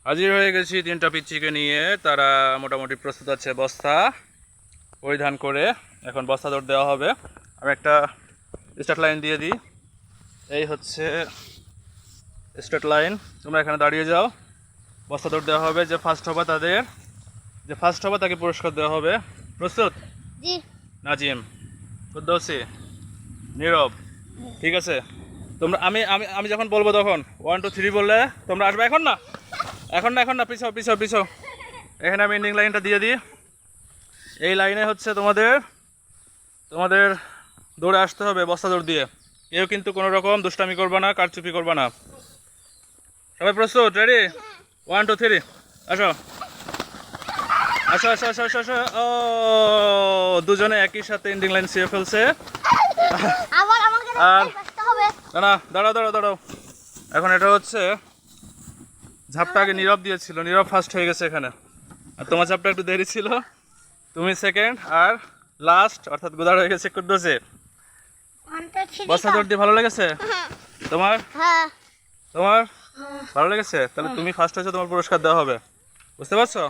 হাজির হয়ে গেছি তিনটা পিচ্চিকে নিয়ে। তারা মোটামুটি প্রস্তুত আছে বস্তা পরিধান করে। এখন বস্তা দৌড় দেওয়া হবে। আমি একটা স্টার্ট লাইন দিয়ে দিই। এই হচ্ছে স্টার্ট লাইন, তোমরা এখানে দাঁড়িয়ে যাও। বস্তা দৌড় দেওয়া হবে। যে ফার্স্ট হবে তাকে পুরস্কার দেওয়া হবে। প্রস্তুত? জি। নাজিম, কুদ্দৌসি, নীরব, ঠিক আছে? তোমরা আমি আমি আমি যখন বলবো তখন 1 2 3 বললে তোমরা আসবে। এখন না, এখন না, পিছাও পিছাও পিছাও। এখানে আমি এন্ডিং লাইনটা দিয়ে দিই। এই লাইনে হচ্ছে তোমাদের দৌড়ে আসতে হবে বস্তা দৌড় দিয়ে। কেউ কিন্তু কোনো রকম দুষ্টামি করবে না, কারচুপি করবে না। সবাই প্রস্তুত? রেডি? 1 2 3, আসো আসো আসো আসো আসো আসো। ও, দুজনে একই সাথে এন্ডিং লাইন ছুঁয়ে ফেলছে। আবার আমাকে আর ব্যস্ত হবে। না না, দাঁড়াও দাঁড়াও দাঁড়াও। এখন এটা হচ্ছে ঝাপটা আগে নীরব দিয়েছিল, নীরব ফার্স্ট হয়ে গেছে এখানে। আর তোমার ঝাপটা একটু দেরি ছিল, তুমি সেকেন্ড। আর লাস্ট অর্থাৎ গোদার হয়ে গেছে কুদ্দুসে। বস্তা দৌড় দিয়ে ভালো লেগেছে তোমার? হ্যাঁ। তোমার ভালো লেগেছে? তাহলে তুমি ফার্স্ট হয়েছে, তোমার পুরস্কার দেওয়া হবে। বুঝতে পারছো?